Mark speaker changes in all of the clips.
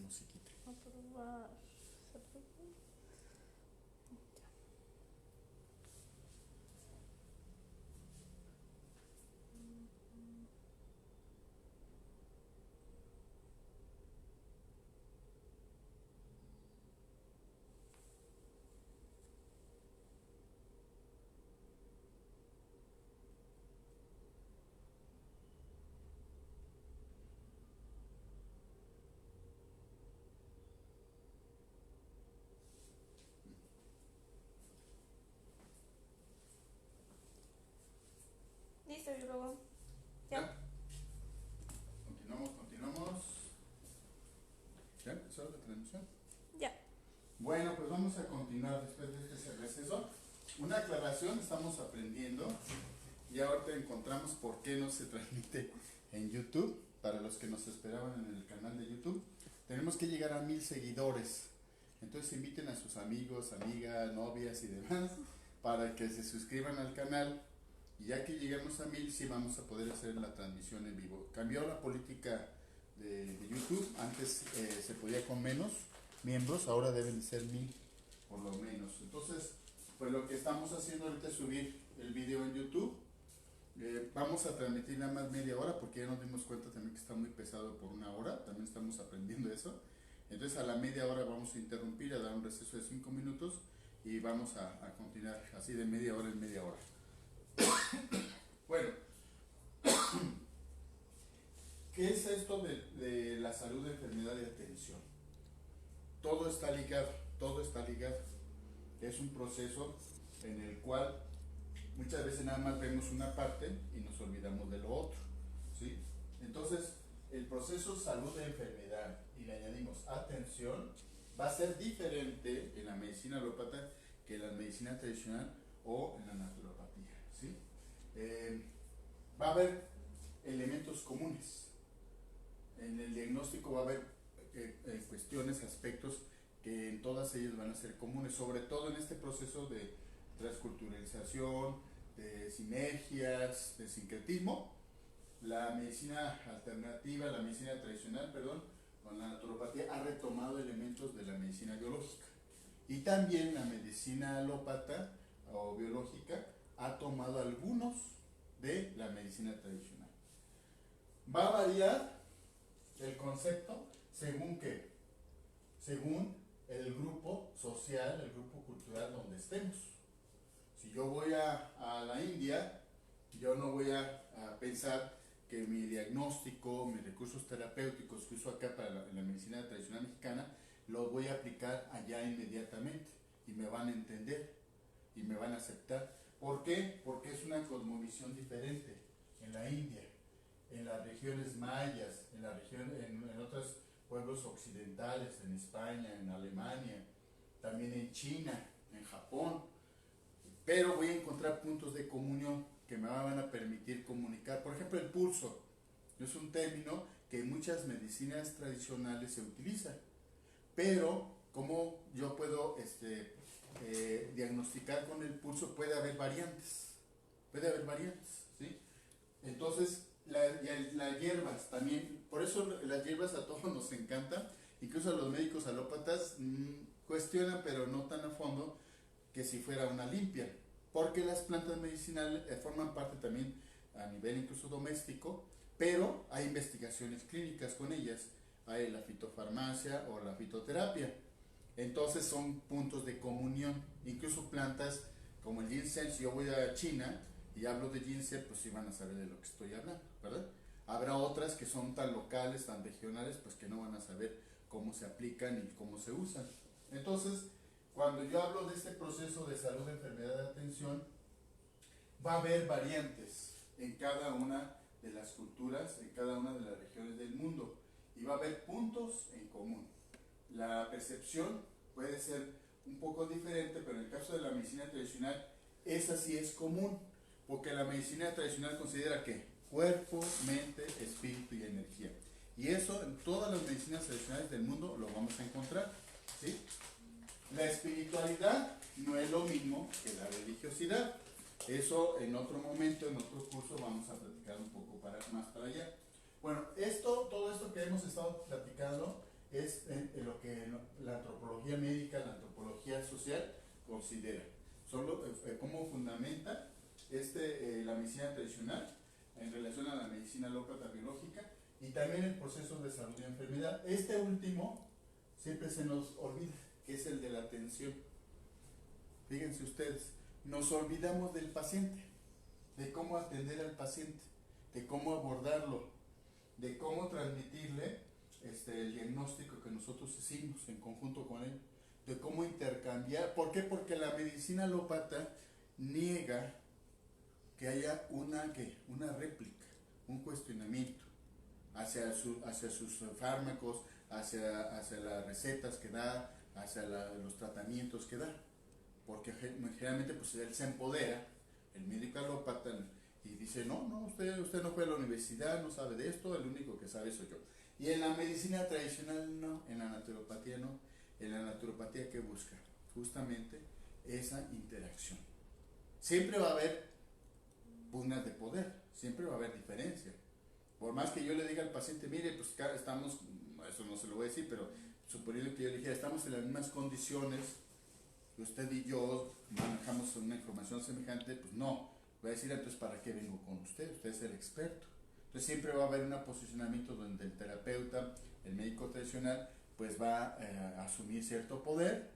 Speaker 1: musiquita.
Speaker 2: Aprobar. ¿Se aprobó? Listo, y luego. Ya.
Speaker 1: Continuamos. ¿Ya empezó la transmisión?
Speaker 2: Ya.
Speaker 1: Bueno, pues vamos a continuar después de este receso. Una aclaración, estamos aprendiendo y ahorita encontramos por qué no se transmite en YouTube. Para los que nos esperaban en el canal de YouTube, tenemos que llegar a 1000 seguidores. Entonces inviten a sus amigos, amigas, novias y demás para que se suscriban al canal. Y ya que lleguemos a 1000, sí vamos a poder hacer la transmisión en vivo. Cambió la política de YouTube. Antes se podía con menos miembros, ahora deben ser 1000 por lo menos. Entonces, pues lo que estamos haciendo ahorita es subir el video en YouTube. Vamos a transmitir nada más media hora porque ya nos dimos cuenta también que está muy pesado por una hora. También estamos aprendiendo eso. Entonces a la media hora vamos a interrumpir, a dar un receso de 5 minutos y vamos a continuar así de media hora en media hora. Bueno, ¿qué es esto de la salud, enfermedad y atención? Todo está ligado, todo está ligado. Es un proceso en el cual muchas veces nada más vemos una parte y nos olvidamos de lo otro, ¿sí? Entonces, el proceso salud de enfermedad y le añadimos atención va a ser diferente en la medicina alópata que en la medicina tradicional o en la naturopatía, ¿sí? Va a haber elementos comunes. En el diagnóstico va a haber cuestiones, aspectos que en todas ellas van a ser comunes, sobre todo en este proceso de transculturalización, de sinergias, de sincretismo. La medicina alternativa, la medicina tradicional, perdón, con la naturopatía ha retomado elementos de la medicina biológica. Y también la medicina alópata o biológica ha tomado algunos de la medicina tradicional. Va a variar el concepto según qué, según el grupo social, el grupo cultural donde estemos. Si yo voy a la India, yo no voy a pensar que mi diagnóstico, mis recursos terapéuticos que uso acá para la medicina tradicional mexicana, los voy a aplicar allá inmediatamente y me van a entender y me van a aceptar. ¿Por qué? Porque es una cosmovisión diferente en la India, en las regiones mayas, en otros pueblos occidentales, en España, en Alemania, también en China, en Japón. Pero voy a encontrar puntos de comunión que me van a permitir comunicar. Por ejemplo, el pulso es un término que en muchas medicinas tradicionales se utiliza. Pero, ¿cómo yo puedo diagnosticar con el pulso? Puede haber variantes. Puede haber variantes, ¿sí? Entonces, las hierbas también, por eso las hierbas a todos nos encantan. Incluso a los médicos alópatas cuestionan, pero no tan a fondo, que si fuera una limpia, porque las plantas medicinales forman parte también a nivel incluso doméstico, pero hay investigaciones clínicas con ellas, hay la fitofarmacia o la fitoterapia, entonces son puntos de comunión, incluso plantas como el ginseng. Si yo voy a China y hablo de ginseng, pues sí van a saber de lo que estoy hablando, ¿verdad? Habrá otras que son tan locales, tan regionales, pues que no van a saber cómo se aplican y cómo se usan. Entonces, cuando yo hablo de este proceso de salud, enfermedad y atención, va a haber variantes en cada una de las culturas, en cada una de las regiones del mundo, y va a haber puntos en común. La percepción puede ser un poco diferente, pero en el caso de la medicina tradicional, esa sí es común, porque la medicina tradicional considera que cuerpo, mente, espíritu y energía. Y eso en todas las medicinas tradicionales del mundo lo vamos a encontrar, ¿sí? La espiritualidad no es lo mismo que la religiosidad. Eso en otro momento, en otro curso, vamos a platicar un poco más para allá. Bueno, todo esto que hemos estado platicando es lo que la antropología médica, la antropología social considera. Solo cómo fundamenta la medicina tradicional en relación a la medicina alópata biológica y también el proceso de salud y enfermedad. Este último siempre se nos olvida, que es el de la atención. Fíjense ustedes, nos olvidamos del paciente, de cómo atender al paciente, de cómo abordarlo, de cómo transmitirle el diagnóstico que nosotros hicimos en conjunto con él, de cómo intercambiar. ¿Por qué? Porque la medicina alópata niega que haya una réplica, un cuestionamiento hacia sus fármacos, hacia las recetas que da, hacia los tratamientos que da, porque generalmente pues él se empodera, el médico alópata, y dice, no, usted no fue a la universidad, no sabe de esto, el único que sabe soy yo. Y en la medicina tradicional no, en la naturopatía no. En la naturopatía, ¿qué busca? Justamente esa interacción. Siempre va a haber pugnas de poder, siempre va a haber diferencia. Por más que yo le diga al paciente, mire, pues estamos, eso no se lo voy a decir, pero suponiendo que yo le dijera, estamos en las mismas condiciones, usted y yo manejamos una información semejante, pues no. Voy a decir, entonces, ¿para qué vengo con usted? Usted es el experto. Entonces siempre va a haber un posicionamiento donde el terapeuta, el médico tradicional, pues va a asumir cierto poder,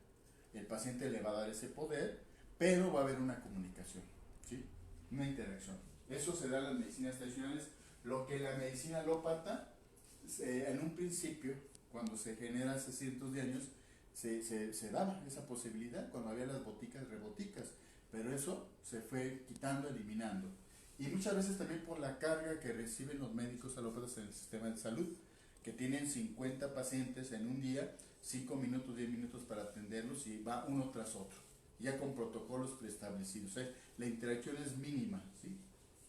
Speaker 1: el paciente le va a dar ese poder, pero va a haber una comunicación, ¿sí? Una interacción. Eso se da en las medicinas tradicionales. Lo que la medicina alópata, en un principio, cuando se genera hace cientos de años, se daba esa posibilidad cuando había las boticas, reboticas, pero eso se fue quitando, eliminando. Y muchas veces también por la carga que reciben los médicos alópatas en el sistema de salud, que tienen 50 pacientes en un día, 5 minutos, 10 minutos para atenderlos y va uno tras otro, ya con protocolos preestablecidos. La interacción es mínima, ¿sí?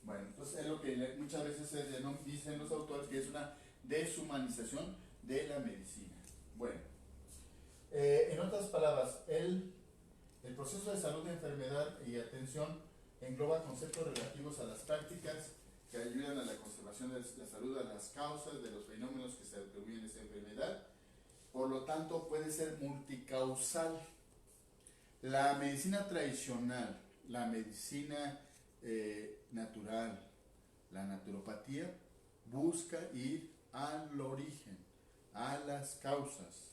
Speaker 1: Bueno, entonces es lo que muchas veces dicen los autores, que es una deshumanización de la medicina. Bueno, en otras palabras, el proceso de salud, enfermedad y atención engloba conceptos relativos a las prácticas que ayudan a la conservación de la salud, a las causas de los fenómenos que se atribuyen a esta enfermedad. Por lo tanto, puede ser multicausal. La medicina tradicional, la medicina natural, la naturopatía, busca ir al origen, a las causas.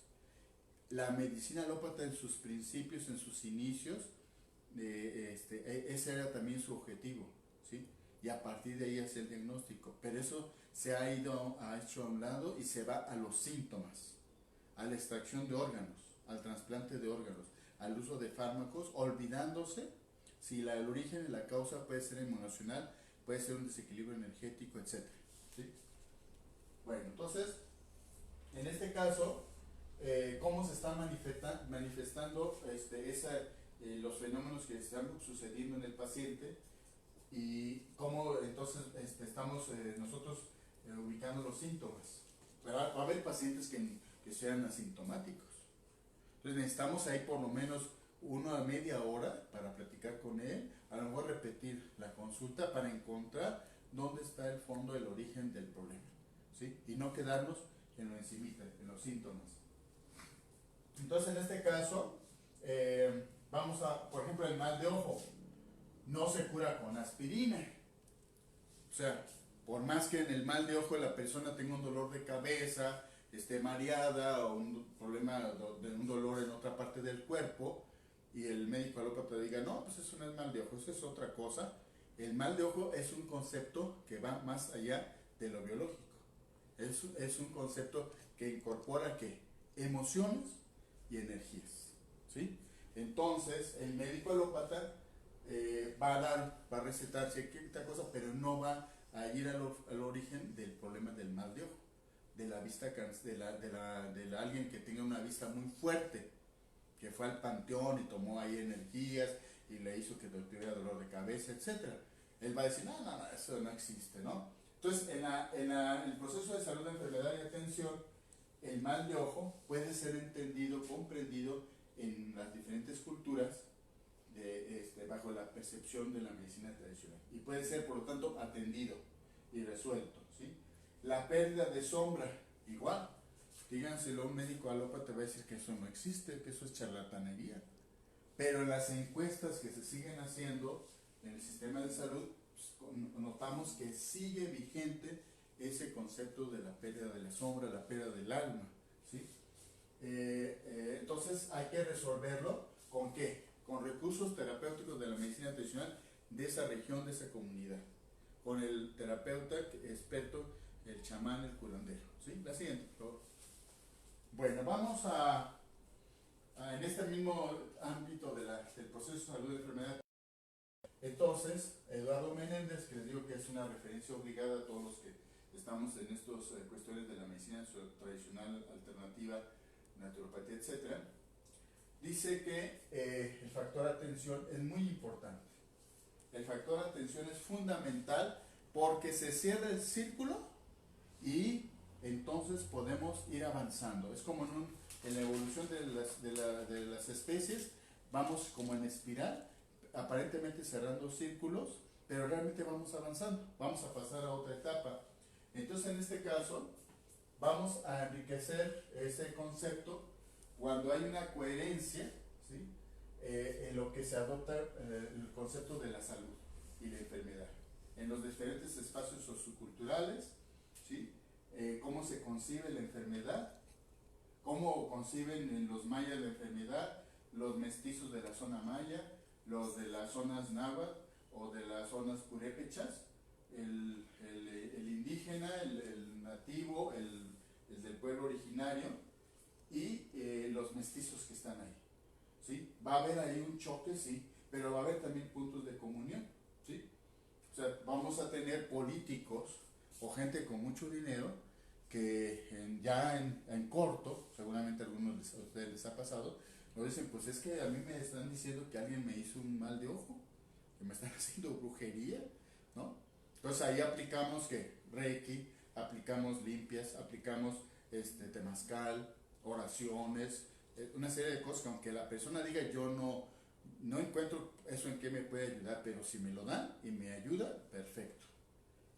Speaker 1: La medicina alópata en sus principios, en sus inicios, ese era también su objetivo, ¿sí? Y a partir de ahí hacer el diagnóstico. Pero eso se ha hecho a un lado y se va a los síntomas, a la extracción de órganos, al trasplante de órganos, al uso de fármacos, olvidándose si el origen y la causa puede ser emocional, puede ser un desequilibrio energético, etc. ¿Sí? Bueno, entonces, en este caso, cómo se están manifestando los fenómenos que están sucediendo en el paciente y cómo entonces estamos nosotros ubicando los síntomas. Va a haber pacientes que sean asintomáticos. Entonces necesitamos ahí por lo menos una media hora para platicar con él, a lo mejor repetir la consulta para encontrar dónde está el fondo, el origen del problema, ¿sí? Y no quedarnos en lo encimita, en los síntomas. Entonces, en este caso, vamos a, por ejemplo, el mal de ojo. No se cura con aspirina. O sea, por más que en el mal de ojo la persona tenga un dolor de cabeza, esté mareada o un problema de un dolor en otra parte del cuerpo, y el médico alópata diga, no, pues eso no es mal de ojo, eso es otra cosa. El mal de ojo es un concepto que va más allá de lo biológico. Es un concepto que incorpora, ¿qué? Emociones y energías, ¿sí? Entonces, el médico alópata va a recetar cierta cosa, pero no va a ir al origen del problema del mal de ojo, de la vista, de alguien que tenga una vista muy fuerte, que fue al panteón y tomó ahí energías y le hizo que tuviera dolor de cabeza, etc. Él va a decir, no, eso no existe, ¿no? Entonces, en el proceso de salud, enfermedad y atención, el mal de ojo puede ser entendido, comprendido en las diferentes culturas bajo la percepción de la medicina tradicional. Y puede ser, por lo tanto, atendido y resuelto, ¿sí? La pérdida de sombra, igual. díganselo a un médico alópata, te va a decir que eso no existe, que eso es charlatanería. Pero en las encuestas que se siguen haciendo en el sistema de salud, pues, notamos que sigue vigente ese concepto de la pérdida de la sombra, la pérdida del alma, ¿sí? Entonces hay que resolverlo ¿con qué? Con recursos terapéuticos de la medicina tradicional de esa región, de esa comunidad, con el terapeuta experto, el chamán, el curandero, ¿sí? La siguiente, por favor. Bueno, vamos en este mismo ámbito del proceso de salud de enfermedad. Entonces, Eduardo Menéndez, que les digo que es una referencia obligada a todos los que estamos en estas cuestiones de la medicina tradicional, alternativa, naturopatía, etcétera, dice que el factor atención es muy importante. El factor atención es fundamental porque se cierra el círculo y entonces podemos ir avanzando. Es como en la evolución de las especies, vamos como en espiral, aparentemente cerrando círculos, pero realmente vamos avanzando, vamos a pasar a otra etapa. Entonces en este caso vamos a enriquecer ese concepto cuando hay una coherencia, ¿sí? En lo que se adopta el concepto de la salud y la enfermedad, en los diferentes espacios socioculturales, ¿sí? Cómo se concibe la enfermedad, cómo conciben en los mayas la enfermedad, los mestizos de la zona maya, los de las zonas náhuatl o de las zonas purépechas, el indígena, el nativo, el del pueblo originario y los mestizos que están ahí, ¿sí? Va a haber ahí un choque, sí, pero va a haber también puntos de comunión, ¿sí? O sea, vamos a tener políticos o gente con mucho dinero que ya en corto, seguramente a algunos de ustedes les ha pasado, nos dicen, pues es que a mí me están diciendo que alguien me hizo un mal de ojo, que me están haciendo brujería, ¿no? Entonces ahí aplicamos que Reiki, aplicamos limpias, aplicamos temazcal, oraciones, una serie de cosas que aunque la persona diga yo no encuentro eso en qué me puede ayudar, pero si me lo dan y me ayuda, perfecto.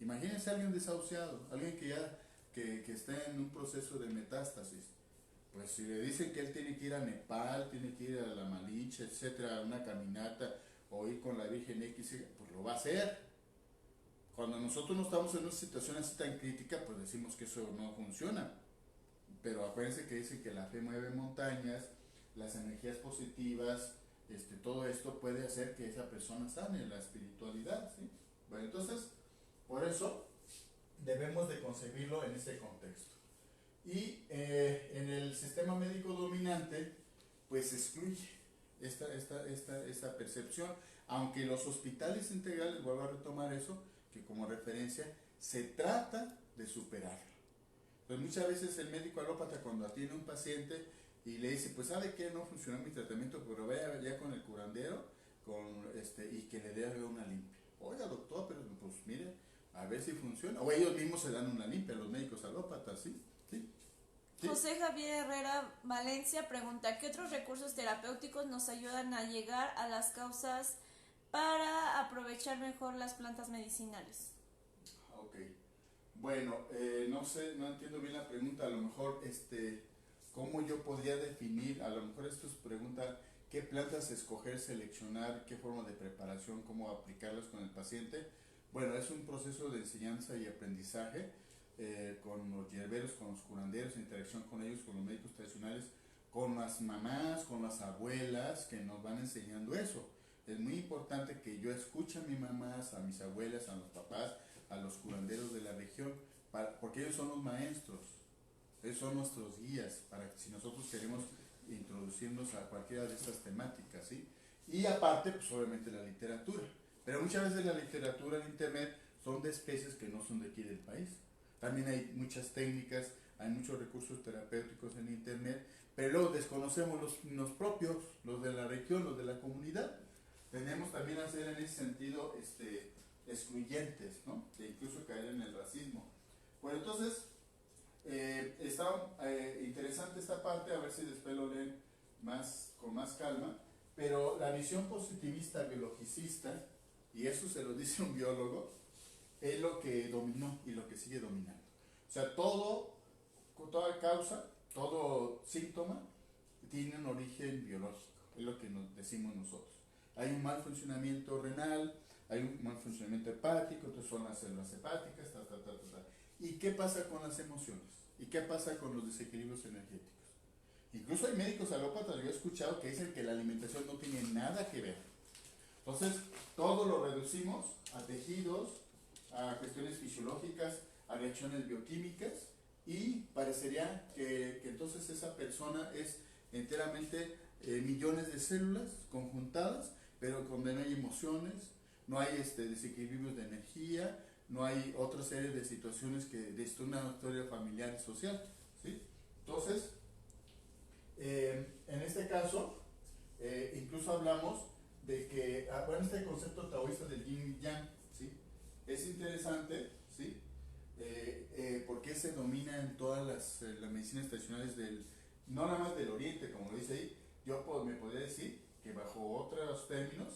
Speaker 1: Imagínense a alguien desahuciado, alguien que ya que está en un proceso de metástasis. Pues si le dicen que él tiene que ir a Nepal, tiene que ir a la Malinche, etcétera, a una caminata o ir con la Virgen X, pues lo va a hacer. Cuando nosotros no estamos en una situación así tan crítica, pues decimos que eso no funciona. Pero acuérdense que dicen que la fe mueve montañas, las energías positivas, todo esto puede hacer que esa persona sane, la espiritualidad, ¿sí? Bueno, entonces, por eso debemos de concebirlo en ese contexto. Y en el sistema médico dominante, pues excluye esta percepción, aunque los hospitales integrales, vuelvo a retomar eso, que como referencia, se trata de superarlo. Entonces muchas veces el médico alópata cuando atiende a un paciente y le dice, pues sabe que no funcionó mi tratamiento, pero vaya ya con el curandero y que le dé una limpia. Oiga doctor, pero pues mire, a ver si funciona. O ellos mismos se dan una limpia, los médicos alópatas, ¿sí? ¿Sí? ¿Sí?
Speaker 2: José Javier Herrera Valencia pregunta, ¿qué otros recursos terapéuticos nos ayudan a llegar a las causas para aprovechar mejor las plantas medicinales?
Speaker 1: Ok. Bueno, no sé, no entiendo bien la pregunta, a lo mejor, ¿cómo yo podría definir? A lo mejor esto es pregunta, ¿qué plantas escoger, seleccionar, qué forma de preparación, cómo aplicarlas con el paciente? Bueno, es un proceso de enseñanza y aprendizaje con los hierberos, con los curanderos, interacción con ellos, con los médicos tradicionales, con las mamás, con las abuelas que nos van enseñando eso. Es muy importante que yo escuche a mis mamás, a mis abuelas, a los papás, a los curanderos de la región, porque ellos son los maestros, ellos son nuestros guías, para que si nosotros queremos introducirnos a cualquiera de estas temáticas, ¿sí? Y aparte, pues obviamente la literatura, pero muchas veces la literatura en internet son de especies que no son de aquí del país. También hay muchas técnicas, hay muchos recursos terapéuticos en internet, pero luego desconocemos los propios, los de la región, los de la comunidad. Tenemos también a ser en ese sentido excluyentes, ¿no? De incluso caer en el racismo. Bueno, entonces, está interesante esta parte, a ver si después lo leen con más calma, pero la visión positivista biologicista, y eso se lo dice un biólogo, es lo que dominó y lo que sigue dominando. O sea, toda causa todo síntoma tiene un origen biológico, es lo que nos decimos nosotros. Hay un mal funcionamiento renal, hay un mal funcionamiento hepático, entonces son las células hepáticas, ¿Y qué pasa con las emociones? ¿Y qué pasa con los desequilibrios energéticos? Incluso hay médicos alópatas, yo he escuchado que dicen que la alimentación no tiene nada que ver. Entonces, todo lo reducimos a tejidos, a cuestiones fisiológicas, a reacciones bioquímicas, y parecería que entonces esa persona es enteramente millones de células conjuntadas, pero donde no hay emociones, no hay desequilibrios de energía, no hay otra serie de situaciones que de una historia familiar y social, ¿sí? Entonces, en este caso, incluso hablamos de que, bueno, este concepto taoísta del yin y yang, ¿sí? Es interesante, ¿sí? Porque se domina en todas las medicinas tradicionales no nada más del oriente, como lo dice ahí, yo me podría decir que bajo otros términos,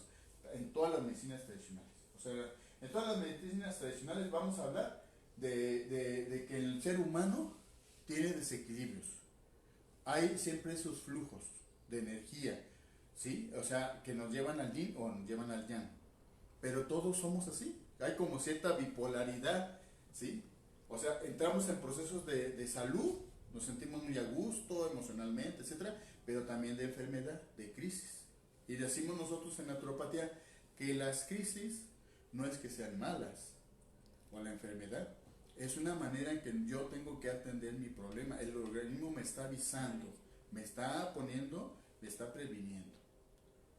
Speaker 1: en todas las medicinas tradicionales. O sea, en todas las medicinas tradicionales vamos a hablar de que el ser humano tiene desequilibrios. Hay siempre esos flujos de energía, ¿sí? O sea, que nos llevan al yin o nos llevan al yang. Pero todos somos así. Hay como cierta bipolaridad, ¿sí? O sea, entramos en procesos de salud, nos sentimos muy a gusto emocionalmente, etcétera, pero también de enfermedad, de crisis. Y decimos nosotros en naturopatía que las crisis no es que sean malas, o la enfermedad, es una manera en que yo tengo que atender mi problema. El organismo me está avisando, me está poniendo, me está previniendo.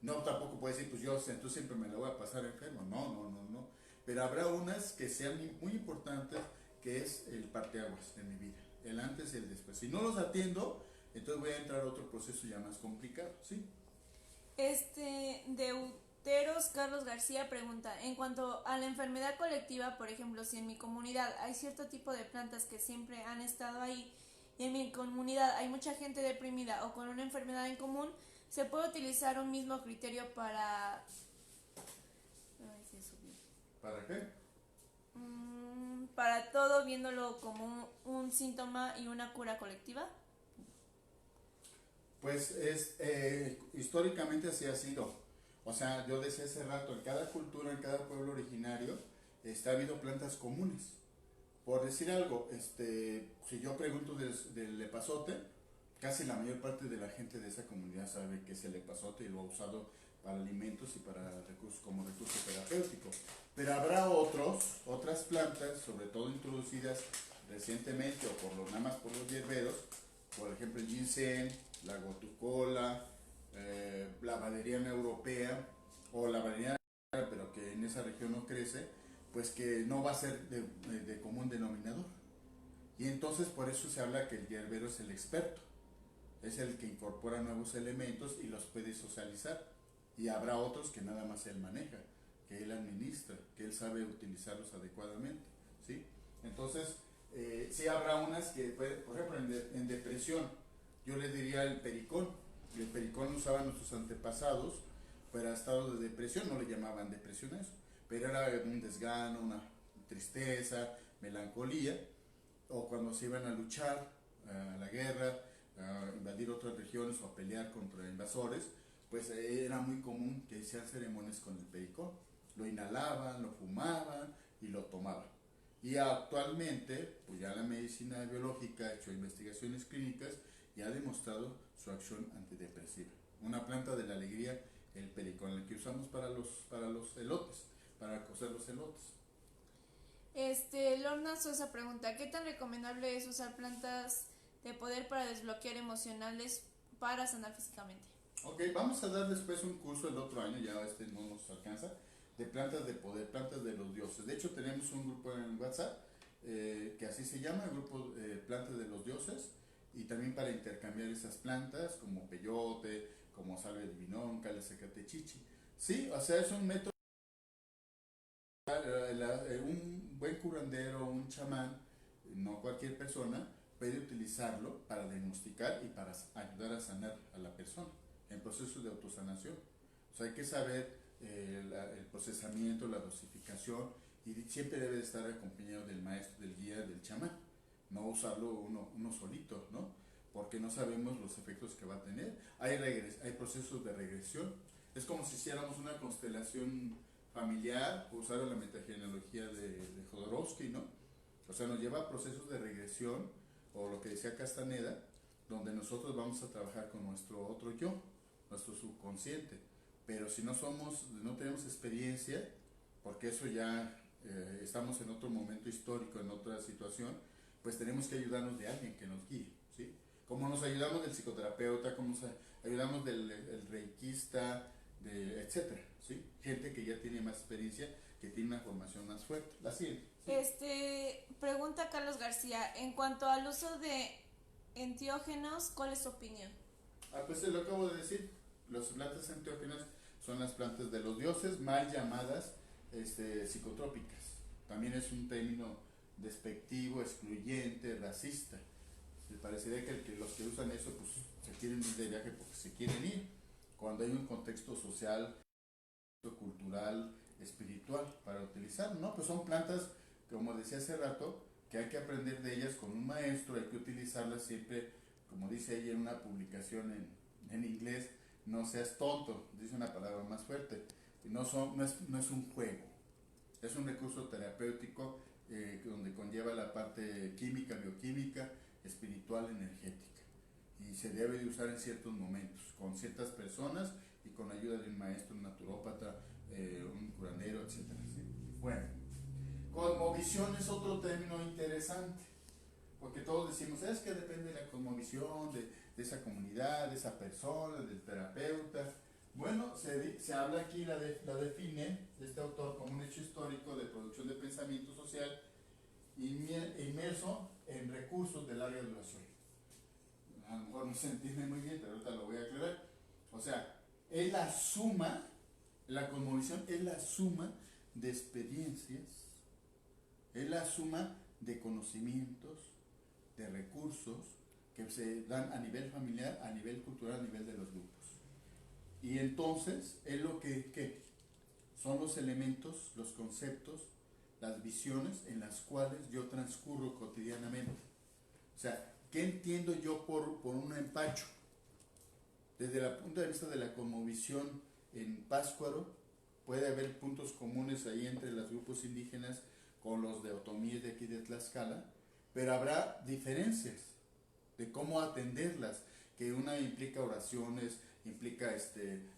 Speaker 1: No, tampoco puede decir, pues yo entonces siempre me la voy a pasar enfermo. No. Pero habrá unas que sean muy importantes, que es el parteaguas de mi vida, el antes y el después. Si no los atiendo, entonces voy a entrar a otro proceso ya más complicado, ¿sí?
Speaker 2: Deuteros Carlos García pregunta, en cuanto a la enfermedad colectiva, por ejemplo, si en mi comunidad hay cierto tipo de plantas que siempre han estado ahí y en mi comunidad hay mucha gente deprimida o con una enfermedad en común, ¿se puede utilizar un mismo criterio para...
Speaker 1: ¿Para qué?
Speaker 2: Para todo, viéndolo como un síntoma y una cura colectiva?
Speaker 1: Pues históricamente así ha sido. O sea, yo decía hace rato, en cada cultura, en cada pueblo originario, ha habido plantas comunes. Por decir algo, si yo pregunto del epazote, casi la mayor parte de la gente de esa comunidad sabe que es el epazote y lo ha usado para alimentos y para recursos, como recurso terapéutico. Pero habrá otras plantas, sobre todo introducidas recientemente o nada más por los hierberos, por ejemplo el ginseng, la gotucola, la valeriana europea o la valeriana, pero que en esa región no crece, pues que no va a ser de común denominador. Y entonces por eso se habla que el hierbero es el experto, es el que incorpora nuevos elementos y los puede socializar. Y habrá otros que nada más él maneja, que él administra, que él sabe utilizarlos adecuadamente, ¿sí? Entonces, sí habrá unas que, por ejemplo, en depresión, yo le diría el pericón. El pericón lo usaban nuestros antepasados para estados de depresión, no le llamaban depresión a eso, pero era un desgano, una tristeza, melancolía, o cuando se iban a luchar, a la guerra, a invadir otras regiones o a pelear contra invasores, pues era muy común que hicieran ceremonias con el pericón. Lo inhalaban, lo fumaban y lo tomaban. Y actualmente, pues ya la medicina biológica ha hecho investigaciones clínicas y ha demostrado su acción antidepresiva. Una planta de la alegría, el pericón, el que usamos para los elotes, para cocer los elotes.
Speaker 2: Lorna Sosa pregunta, ¿qué tan recomendable es usar plantas de poder para desbloquear emocionales para sanar físicamente?
Speaker 1: Ok, vamos a dar después un curso el otro año, ya no nos alcanza, de plantas de poder, plantas de los dioses. De hecho, tenemos un grupo en WhatsApp que así se llama, el grupo Plantas de los Dioses, y también para intercambiar esas plantas como peyote, como salvia de vinón, chichi. Sí, o sea, es un método. Un buen curandero, un chamán, no cualquier persona, puede utilizarlo para diagnosticar y para ayudar a sanar a la persona en procesos de autosanación. O sea, hay que saber el procesamiento, la dosificación, y siempre debe estar acompañado del maestro, del guía, del chamán. No usarlo uno solito, ¿no? porque no sabemos los efectos que va a tener. Hay procesos de regresión. Es como si hiciéramos una constelación familiar, usar la metagenealogía de Jodorowsky, ¿no? O sea, nos lleva a procesos de regresión, o lo que decía Castaneda, donde nosotros vamos a trabajar con nuestro otro yo, nuestro subconsciente. Pero si no tenemos experiencia, porque eso ya estamos en otro momento histórico, en otra situación, pues tenemos que ayudarnos de alguien que nos guíe, ¿sí? Como nos ayudamos del psicoterapeuta, como nos ayudamos del el reikista, etcétera, ¿sí? Gente que ya tiene más experiencia, que tiene una formación más fuerte. La siguiente. ¿Sí?
Speaker 2: Pregunta Carlos García, en cuanto al uso de enteógenos, ¿cuál es su opinión?
Speaker 1: Pues se lo acabo de decir. Las plantas enteógenas son las plantas de los dioses, mal llamadas psicotrópicas. También es un término despectivo, excluyente, racista. Me parecería que los que usan eso pues se quieren ir de viaje porque se quieren ir, cuando hay un contexto social, cultural, espiritual para utilizar, ¿no? Pues son plantas, como decía hace rato, que hay que aprender de ellas con un maestro, hay que utilizarlas siempre, como dice ella en una publicación en inglés, no seas tonto, dice una palabra más fuerte, no es un juego, es un recurso terapéutico donde conlleva la parte química, bioquímica, espiritual, energética, y se debe de usar en ciertos momentos, con ciertas personas y con ayuda de un maestro, un naturópata, un curandero, etc. ¿Sí? Bueno, cosmovisión es otro término interesante, porque todos decimos, es que depende de la cosmovisión, de esa comunidad, de esa persona, del terapeuta. Bueno, se habla aquí, la define este autor como un hecho histórico de producción de pensamiento social inmerso en recursos de larga duración. A lo mejor no se entiende muy bien, pero ahorita lo voy a aclarar. O sea, es la suma, la cosmovisión es la suma de experiencias, es la suma de conocimientos, de recursos que se dan a nivel familiar, a nivel cultural, a nivel de los grupos. Y entonces es lo que son los elementos, los conceptos, las visiones en las cuales yo transcurro cotidianamente. O sea, ¿qué entiendo yo por un empacho? Desde el punto de vista de la cosmovisión en Pátzcuaro, puede haber puntos comunes ahí entre los grupos indígenas con los de otomíes de aquí de Tlaxcala, pero habrá diferencias de cómo atenderlas, que una implica oraciones, implica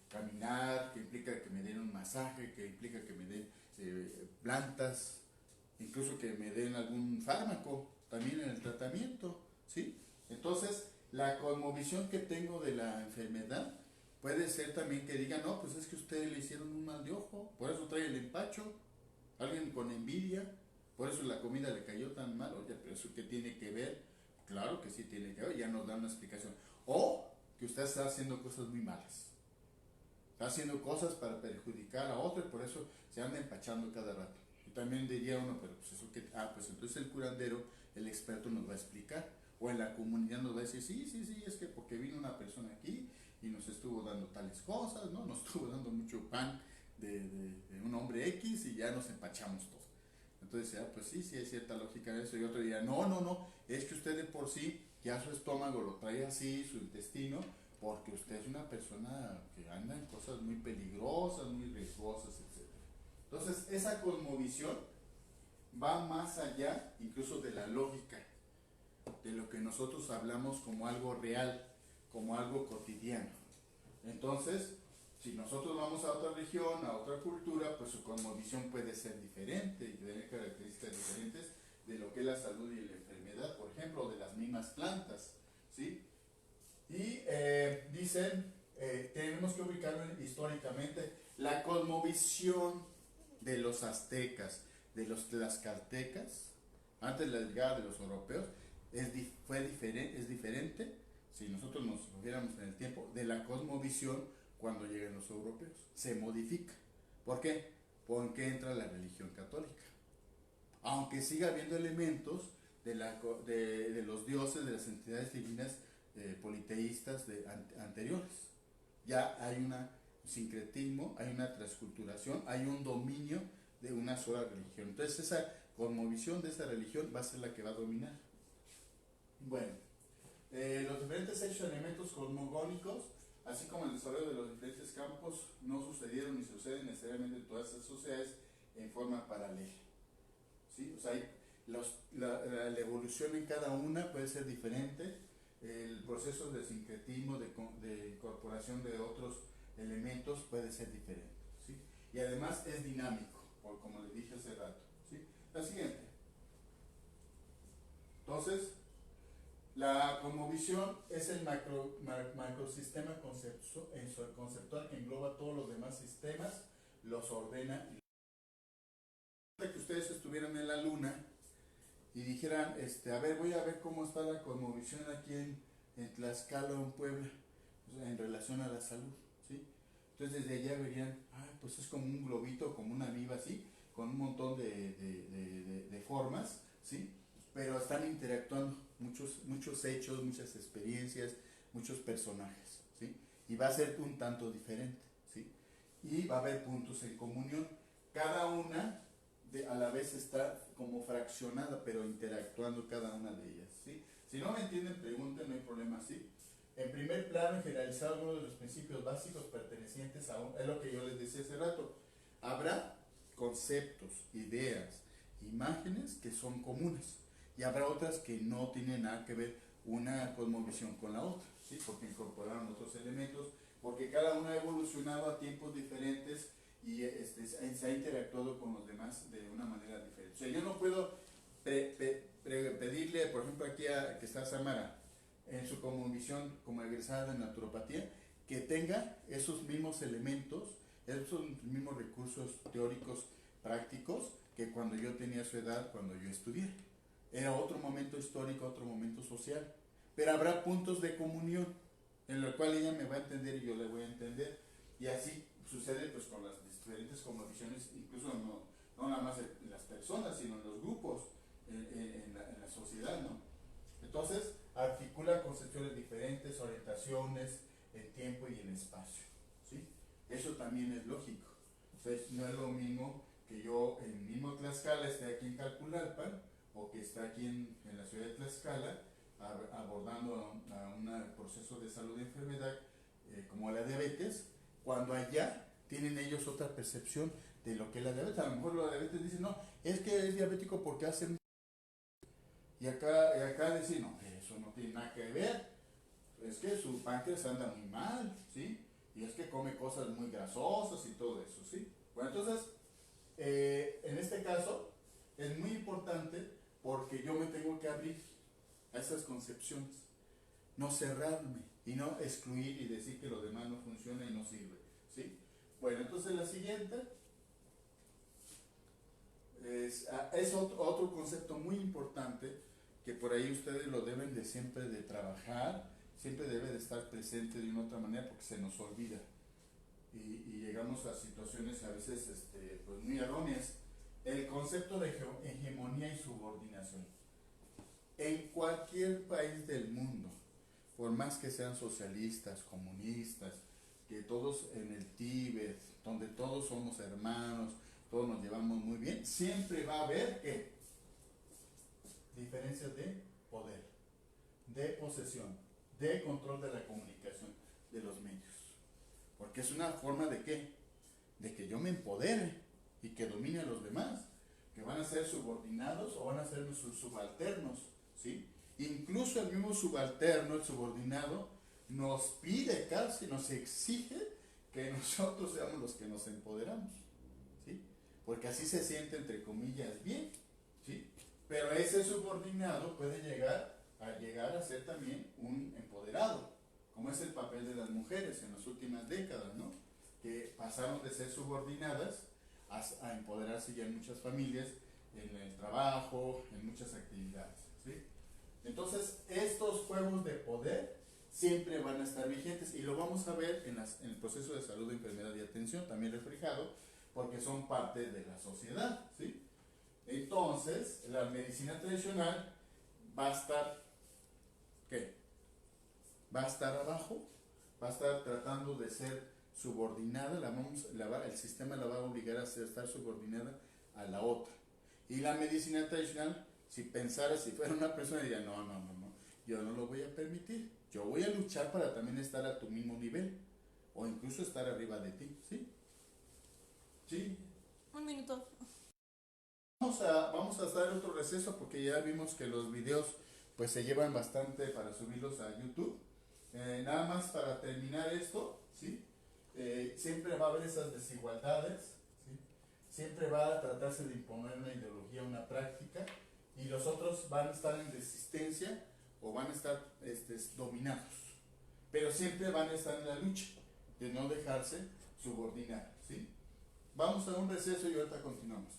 Speaker 1: caminar, que implica que me den un masaje, que implica que me den plantas, incluso que me den algún fármaco también en el tratamiento, ¿sí? Entonces, la cosmovisión que tengo de la enfermedad puede ser también que diga, no, pues es que ustedes le hicieron un mal de ojo, por eso trae el empacho, alguien con envidia, por eso la comida le cayó tan mal, oye, pero eso ¿qué tiene que ver? Claro que sí tiene que ver, ya nos dan una explicación. O que usted está haciendo cosas muy malas, está haciendo cosas para perjudicar a otro y por eso se anda empachando cada rato. Y también diría uno, pero pues eso que, pues entonces el curandero, el experto nos va a explicar, o en la comunidad nos va a decir, sí, es que porque vino una persona aquí y nos estuvo dando tales cosas, ¿no? Nos estuvo dando mucho pan de un hombre X y ya nos empachamos todos. Entonces, pues sí, hay cierta lógica en eso. Y otro diría, no, es que usted de por sí ya su estómago lo trae así, su intestino, porque usted es una persona que anda en cosas muy peligrosas, muy riesgosas, etc. Entonces, esa cosmovisión va más allá incluso de la lógica, de lo que nosotros hablamos como algo real, como algo cotidiano. Entonces, si nosotros vamos a otra región, a otra cultura, pues su cosmovisión puede ser diferente y tener características diferentes de lo que es la salud y la enfermedad, por ejemplo, de las mismas plantas, ¿sí? Y dicen, tenemos que ubicarlo históricamente, la cosmovisión de los aztecas, de los tlaxcaltecas, antes de la llegada de los europeos, es diferente, si nosotros nos viéramos en el tiempo, de la cosmovisión cuando lleguen los europeos. Se modifica. ¿Por qué? Porque entra la religión católica. Aunque siga habiendo elementos de los dioses, de las entidades divinas politeístas anteriores. Ya hay un sincretismo, hay una transculturación, hay un dominio de una sola religión. Entonces esa cosmovisión de esa religión va a ser la que va a dominar. Bueno, Los diferentes hechos y elementos cosmogónicos, así como el desarrollo de los diferentes campos, no sucedieron ni suceden necesariamente en todas estas sociedades en forma paralela. ¿Sí? O sea, la evolución en cada una puede ser diferente, el proceso de sincretismo, de incorporación de otros elementos puede ser diferente. ¿Sí? Y además es dinámico, como les dije hace rato. ¿Sí? La siguiente. Entonces, la cosmovisión es el macrosistema conceptual que engloba todos los demás sistemas, los ordena. Que ustedes estuvieran en la luna y dijeran, a ver, voy a ver cómo está la cosmovisión aquí en Tlaxcala o en Puebla, o sea, en relación a la salud, ¿sí? Entonces desde allá verían, pues es como un globito, como una viva así, con un montón de formas, ¿sí? Pero están interactuando muchos hechos, muchas experiencias, muchos personajes, ¿sí? Y va a ser un tanto diferente, ¿sí? Y va a haber puntos en comunión. Cada una a la vez está como fraccionada, pero interactuando cada una de ellas, ¿sí? Si no me entienden, pregunten, no hay problema, ¿sí? En primer plano, generalizado algunos de los principios básicos pertenecientes es lo que yo les decía hace rato. Habrá conceptos, ideas, imágenes que son comunes y habrá otras que no tienen nada que ver una cosmovisión con la otra, ¿sí? Porque incorporaron otros elementos, porque cada una ha evolucionado a tiempos diferentes y se ha interactuado con los demás de una manera diferente. O sea, yo no puedo pedirle, por ejemplo, aquí que está Samara, en su cosmovisión como egresada de naturopatía, que tenga esos mismos elementos, esos mismos recursos teóricos prácticos que cuando yo tenía su edad, cuando yo estudié. Era otro momento histórico, otro momento social, pero habrá puntos de comunión en los cuales ella me va a entender y yo le voy a entender, y así sucede pues con las diferentes cosmovisiones, incluso no nada más en las personas, sino en los grupos, en la sociedad, ¿no? Entonces, articula concepciones diferentes, orientaciones en tiempo y en espacio, ¿sí? Eso también es lógico. Entonces, no es lo mismo que yo en mismo Tlaxcala esté aquí en Calpulalpan o que esté aquí en la ciudad de Tlaxcala abordando a un proceso de salud de enfermedad como la diabetes, cuando allá tienen ellos otra percepción de lo que es la diabetes. A lo mejor la diabetes dice, no, es que es diabético porque hace... Y acá decir, no, eso no tiene nada que ver, es que su páncreas anda muy mal, ¿sí? Y es que come cosas muy grasosas y todo eso, ¿sí? Bueno, entonces, en este caso, es muy importante porque yo me tengo que abrir a esas concepciones, no cerrarme y no excluir y decir que lo demás no funciona y no sirve, ¿sí? Bueno, entonces la siguiente es otro concepto muy importante que por ahí ustedes lo deben de siempre de trabajar, siempre debe de estar presente de una otra manera porque se nos olvida y llegamos a situaciones a veces pues muy erróneas. El concepto de hegemonía y subordinación. En cualquier país del mundo, por más que sean socialistas, comunistas, que todos en el Tíbet, donde todos somos hermanos, todos nos llevamos muy bien, siempre va a haber ¿qué? Diferencias de poder, de posesión, de control de la comunicación, de los medios. Porque es una forma de ¿qué? De que yo me empodere y que domine a los demás, que van a ser subordinados o van a ser sus subalternos, ¿sí? Incluso el mismo subalterno, el subordinado, nos pide casi, nos exige que nosotros seamos los que nos empoderamos, ¿sí? Porque así se siente, entre comillas, bien, ¿sí? Pero ese subordinado puede llegar a ser también un empoderado, como es el papel de las mujeres en las últimas décadas, ¿no? Que pasaron de ser subordinadas a empoderarse ya en muchas familias, en el trabajo, en muchas actividades, ¿sí? Entonces, estos juegos de poder siempre van a estar vigentes y lo vamos a ver en el proceso de salud, enfermedad y atención, también reflejado, porque son parte de la sociedad, ¿sí? Entonces, la medicina tradicional va a estar, ¿qué? Va a estar abajo, va a estar tratando de ser subordinada, el sistema la va a obligar a estar subordinada a la otra. Y la medicina tradicional, si pensara, si fuera una persona, diría, no, Yo no lo voy a permitir. Yo voy a luchar para también estar a tu mismo nivel o incluso estar arriba de ti, ¿sí? Sí.
Speaker 2: Un minuto.
Speaker 1: Vamos a hacer otro receso porque ya vimos que los videos pues se llevan bastante para subirlos a YouTube. Nada más para terminar esto, ¿sí? Siempre va a haber esas desigualdades, ¿sí? Siempre va a tratarse de imponer una ideología, una práctica, y los otros van a estar en resistencia o van a estar dominados. Pero siempre van a estar en la lucha de no dejarse subordinar, ¿sí? Vamos a un receso y ahorita continuamos.